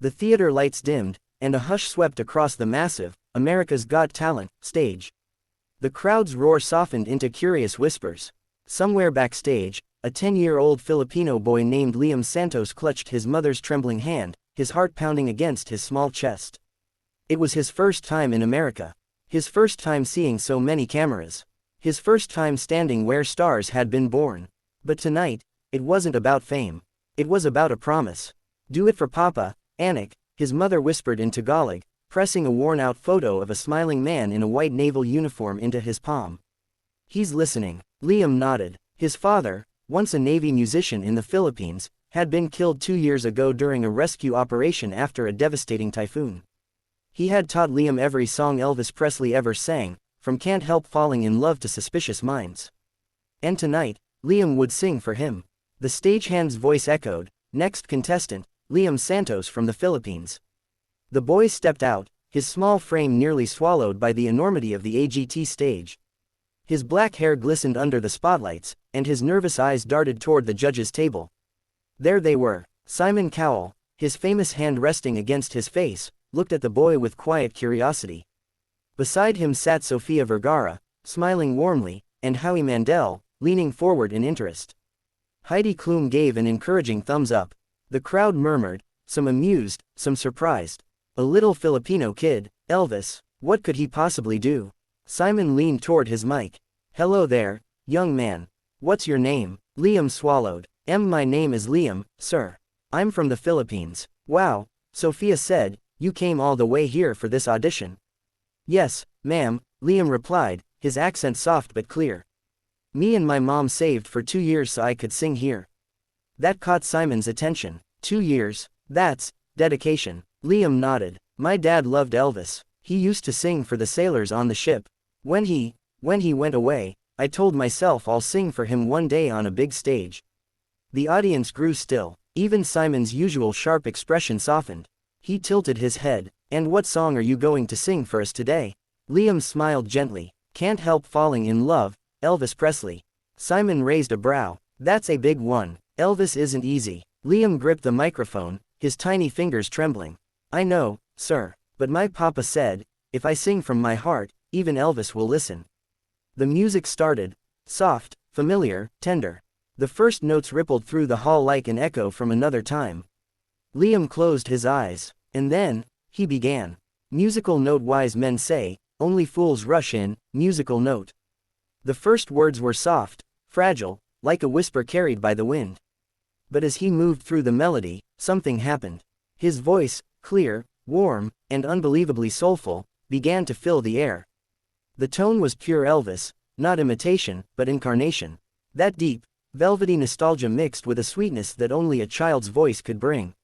The theater lights dimmed, and a hush swept across the massive, America's Got Talent stage. The crowd's roar softened into curious whispers. Somewhere backstage, a 10-year-old Filipino boy named Liam Santos clutched his mother's trembling hand, his heart pounding against his small chest. It was his first time in America. His first time seeing so many cameras. His first time standing where stars had been born. But tonight, it wasn't about fame. It was about a promise. "Do it for Papa, Anak," his mother whispered in Tagalog, pressing a worn-out photo of a smiling man in a white naval uniform into his palm. "He's listening." Liam nodded. His father, once a Navy musician in the Philippines, had been killed 2 years ago during a rescue operation after a devastating typhoon. He had taught Liam every song Elvis Presley ever sang, from Can't Help Falling in Love to Suspicious Minds. And tonight, Liam would sing for him. The stagehand's voice echoed, "Next contestant, Liam Santos from the Philippines." The boy stepped out, his small frame nearly swallowed by the enormity of the AGT stage. His black hair glistened under the spotlights, and his nervous eyes darted toward the judges' table. There they were. Simon Cowell, his famous hand resting against his face, looked at the boy with quiet curiosity. Beside him sat Sofia Vergara, smiling warmly, and Howie Mandel, leaning forward in interest. Heidi Klum gave an encouraging thumbs up. The crowd murmured, some amused, some surprised. A little Filipino kid, Elvis, what could he possibly do? Simon leaned toward his mic. "Hello there, young man. What's your name?" Liam swallowed. My name is Liam, sir. I'm from the Philippines." "Wow," Sophia said, "you came all the way here for this audition?" "Yes, ma'am," Liam replied, his accent soft but clear. "Me and my mom saved for 2 years so I could sing here." That caught Simon's attention. 2 years, that's dedication. Liam nodded. "My dad loved Elvis. He used to sing for the sailors on the ship. When he went away, I told myself I'll sing for him one day on a big stage." The audience grew still. Even Simon's usual sharp expression softened. He tilted his head. "And what song are you going to sing for us today?" Liam smiled gently. "Can't Help Falling in Love, Elvis Presley." Simon raised a brow. "That's a big one. Elvis isn't easy." Liam gripped the microphone, his tiny fingers trembling. "I know, sir. But my papa said, if I sing from my heart, even Elvis will listen." The music started. Soft, familiar, tender. The first notes rippled through the hall like an echo from another time. Liam closed his eyes. And then, he began. Musical note, wise men say, only fools rush in. Musical note. The first words were soft, fragile, like a whisper carried by the wind. But as he moved through the melody, something happened. His voice, clear, warm, and unbelievably soulful, began to fill the air. The tone was pure Elvis, not imitation, but incarnation. That deep, velvety nostalgia mixed with a sweetness that only a child's voice could bring.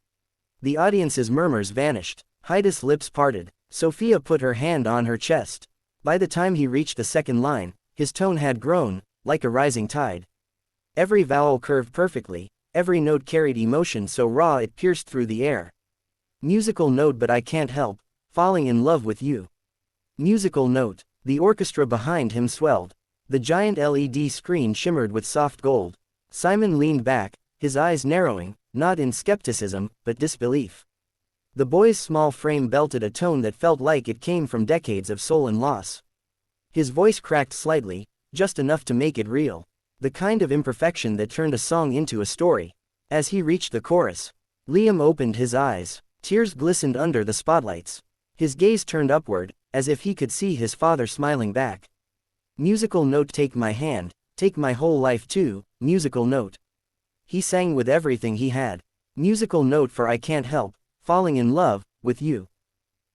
The audience's murmurs vanished. Heidi's lips parted. Sophia put her hand on her chest. By the time he reached the second line, his tone had grown, like a rising tide. Every vowel curved perfectly, every note carried emotion so raw it pierced through the air. Musical note, but I can't help falling in love with you. Musical note. The orchestra behind him swelled. The giant LED screen shimmered with soft gold. Simon leaned back, his eyes narrowing, not in skepticism, but disbelief. The boy's small frame belted a tone that felt like it came from decades of soul and loss. His voice cracked slightly, just enough to make it real. The kind of imperfection that turned a song into a story. As he reached the chorus, Liam opened his eyes. Tears glistened under the spotlights. His gaze turned upward, as if he could see his father smiling back. Musical note, take my hand, take my whole life too. Musical note. He sang with everything he had. Musical note, for I can't help falling in love with you.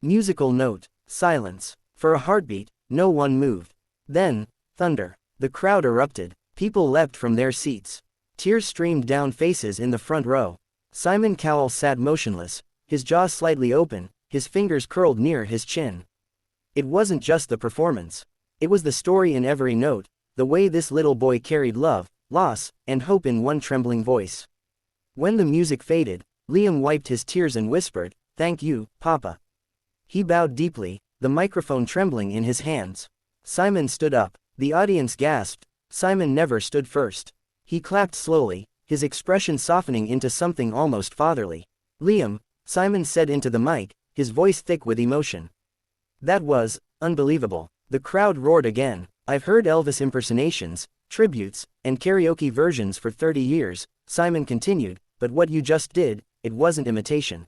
Musical note. Silence. For a heartbeat, no one moved. Then, thunder. The crowd erupted. People leapt from their seats. Tears streamed down faces in the front row. Simon Cowell sat motionless, his jaw slightly open, his fingers curled near his chin. It wasn't just the performance. It was the story in every note, the way this little boy carried love, loss, and hope in one trembling voice. When the music faded, Liam wiped his tears and whispered, "Thank you, Papa." He bowed deeply, the microphone trembling in his hands. Simon stood up. The audience gasped. Simon never stood first. He clapped slowly, his expression softening into something almost fatherly. "Liam," Simon said into the mic, his voice thick with emotion. That was unbelievable. The crowd roared again. I've heard Elvis impersonations, tributes, and karaoke versions for 30 years, Simon continued, but what you just did, it wasn't imitation.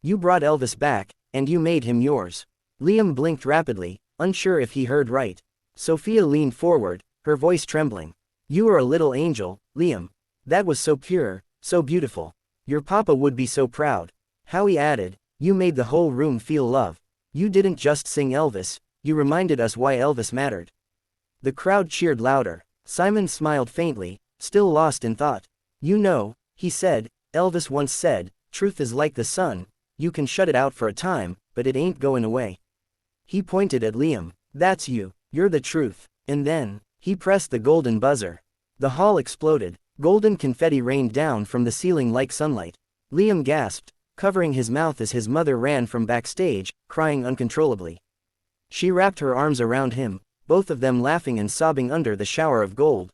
You brought Elvis back, and you made him yours. Liam blinked rapidly, unsure if he heard right. Sophia leaned forward, her voice trembling. You are a little angel, Liam. That was so pure, so beautiful. Your papa would be so proud. Howie added, you made the whole room feel love. You didn't just sing Elvis, you reminded us why Elvis mattered. The crowd cheered louder. Simon smiled faintly, still lost in thought. You know, he said, Elvis once said, truth is like the sun, you can shut it out for a time, but it ain't going away. He pointed at Liam. That's you, you're the truth. And then, he pressed the golden buzzer. The hall exploded. Golden confetti rained down from the ceiling like sunlight. Liam gasped, covering his mouth as his mother ran from backstage, crying uncontrollably. She wrapped her arms around him, both of them laughing and sobbing under the shower of gold.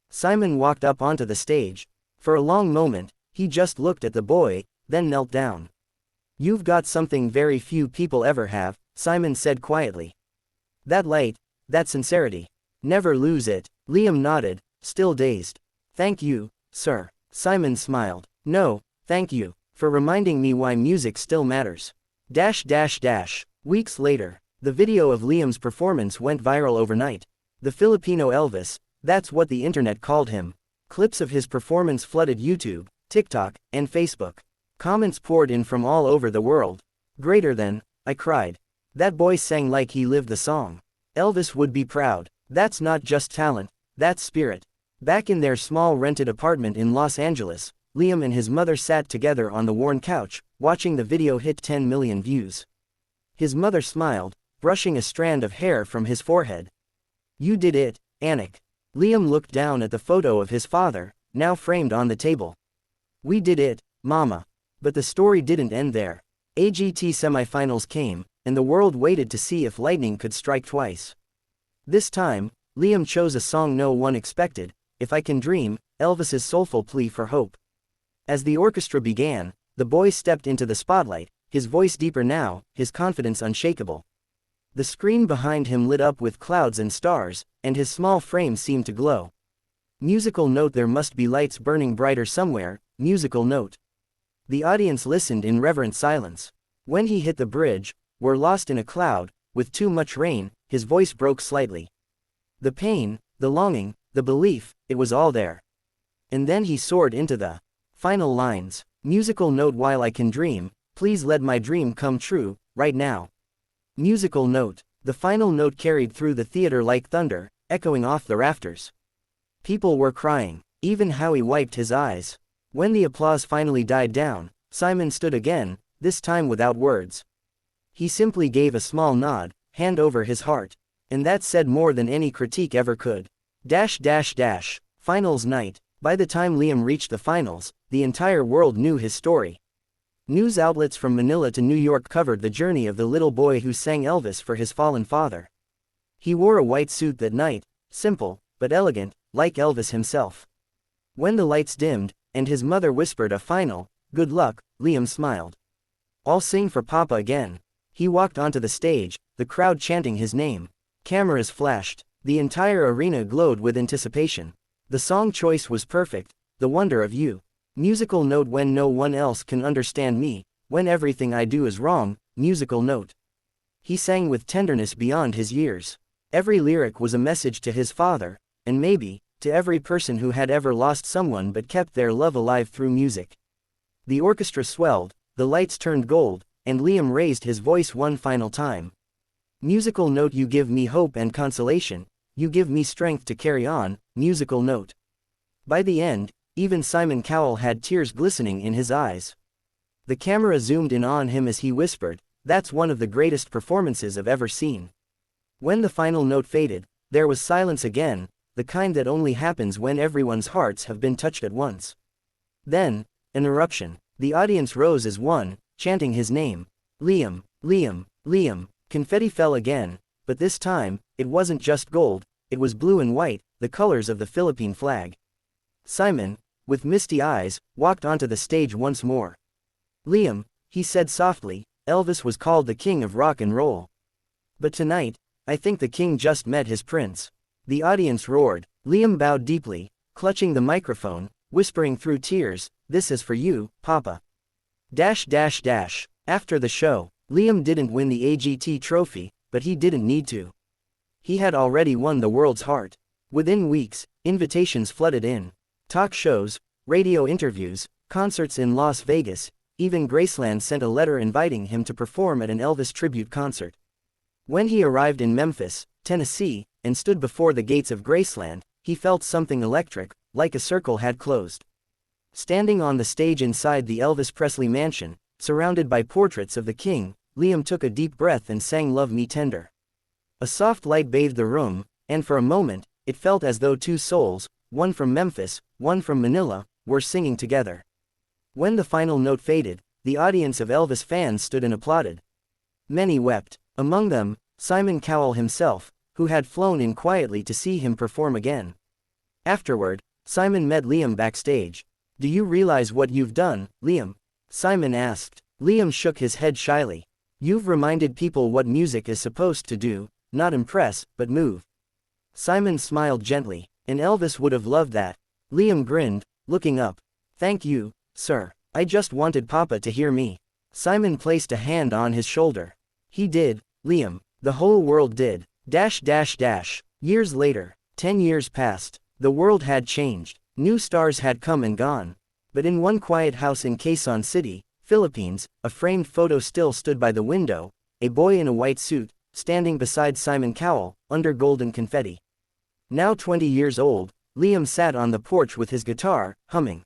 Simon walked up onto the stage. For a long moment, he just looked at the boy, then knelt down. You've got something very few people ever have, Simon said quietly. That light, that sincerity. Never lose it. Liam nodded, still dazed. Thank you, sir. Simon smiled. No, thank you, for reminding me why music still matters. Weeks later, the video of Liam's performance went viral overnight. The Filipino Elvis, that's what the internet called him. Clips of his performance flooded YouTube, TikTok, and Facebook. Comments poured in from all over the world. Greater than, I cried. That boy sang like he lived the song. Elvis would be proud. That's not just talent, that's spirit. Back in their small rented apartment in Los Angeles, Liam and his mother sat together on the worn couch, watching the video hit 10 million views. His mother smiled, brushing a strand of hair from his forehead. You did it, Anik. Liam looked down at the photo of his father, now framed on the table. We did it, Mama. But the story didn't end there. AGT semifinals came, and the world waited to see if lightning could strike twice. This time, Liam chose a song no one expected, If I Can Dream, Elvis's soulful plea for hope. As the orchestra began, the boy stepped into the spotlight, his voice deeper now, his confidence unshakable. The screen behind him lit up with clouds and stars, and his small frame seemed to glow. Musical note, there must be lights burning brighter somewhere, musical note. The audience listened in reverent silence. When he hit the bridge, we're lost in a cloud, with too much rain, his voice broke slightly. The pain, the longing, the belief, it was all there. And then he soared into the final lines. Musical note, while I can dream, please let my dream come true, right now. Musical note. The final note carried through the theater like thunder, echoing off the rafters. People were crying. Even Howie wiped his eyes. When the applause finally died down, Simon stood again, this time without words. He simply gave a small nod, hand over his heart. And that said more than any critique ever could. Finals night. By the time Liam reached the finals, the entire world knew his story. News outlets from Manila to New York covered the journey of the little boy who sang Elvis for his fallen father. He wore a white suit that night, simple, but elegant, like Elvis himself. When the lights dimmed, and his mother whispered a final, good luck, Liam smiled. I'll sing for Papa again. He walked onto the stage, the crowd chanting his name. Cameras flashed. The entire arena glowed with anticipation. The song choice was perfect, The Wonder of You. Musical note, when no one else can understand me, when everything I do is wrong, musical note. He sang with tenderness beyond his years. Every lyric was a message to his father, and maybe, to every person who had ever lost someone but kept their love alive through music. The orchestra swelled, the lights turned gold, and Liam raised his voice one final time. Musical note, you give me hope and consolation, you give me strength to carry on, musical note. By the end, even Simon Cowell had tears glistening in his eyes. The camera zoomed in on him as he whispered, that's one of the greatest performances I've ever seen. When the final note faded, there was silence again, the kind that only happens when everyone's hearts have been touched at once. Then, an eruption. The audience rose as one, chanting his name. Liam, Liam, Liam. Confetti fell again, but this time, it wasn't just gold, it was blue and white, the colors of the Philippine flag. Simon, with misty eyes, walked onto the stage once more. Liam, he said softly, Elvis was called the king of rock and roll. But tonight, I think the king just met his prince. The audience roared. Liam bowed deeply, clutching the microphone, whispering through tears, this is for you, Papa. After the show, Liam didn't win the AGT trophy, but he didn't need to. He had already won the world's heart. Within weeks, invitations flooded in. Talk shows, radio interviews, concerts in Las Vegas, even Graceland sent a letter inviting him to perform at an Elvis tribute concert. When he arrived in Memphis, Tennessee, and stood before the gates of Graceland, he felt something electric, like a circle had closed. Standing on the stage inside the Elvis Presley mansion, surrounded by portraits of the king, Liam took a deep breath and sang Love Me Tender. A soft light bathed the room, and for a moment, it felt as though two souls, one from Memphis, one from Manila, were singing together. When the final note faded, the audience of Elvis fans stood and applauded. Many wept, among them, Simon Cowell himself, who had flown in quietly to see him perform again. Afterward, Simon met Liam backstage. Do you realize what you've done, Liam? Simon asked. Liam shook his head shyly. You've reminded people what music is supposed to do, not impress, but move. Simon smiled gently, and Elvis would have loved that. Liam grinned, looking up. Thank you, sir. I just wanted Papa to hear me. Simon placed a hand on his shoulder. He did, Liam. The whole world did. Years later, 10 years passed. The world had changed. New stars had come and gone. But in one quiet house in Quezon City, Philippines, a framed photo still stood by the window, a boy in a white suit, standing beside Simon Cowell, under golden confetti. Now 20 years old, Liam sat on the porch with his guitar, humming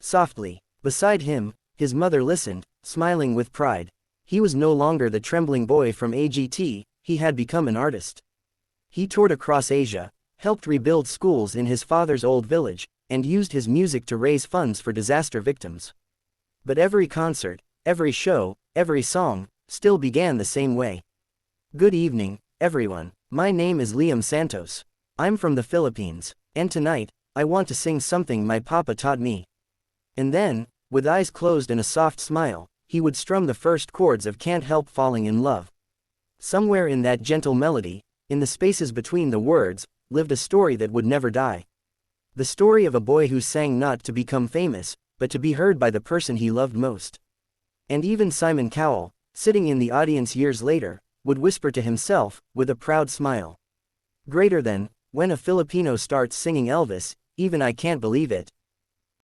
softly. Beside him, his mother listened, smiling with pride. He was no longer the trembling boy from AGT, he had become an artist. He toured across Asia, helped rebuild schools in his father's old village, and used his music to raise funds for disaster victims. But every concert, every show, every song, still began the same way. Good evening, everyone. My name is Liam Santos. I'm from the Philippines, and tonight, I want to sing something my papa taught me. And then, with eyes closed and a soft smile, he would strum the first chords of Can't Help Falling in Love. Somewhere in that gentle melody, in the spaces between the words, lived a story that would never die. The story of a boy who sang not to become famous, but to be heard by the person he loved most. And even Simon Cowell, sitting in the audience years later, would whisper to himself, with a proud smile. Greater than, when a Filipino starts singing Elvis, even I can't believe it.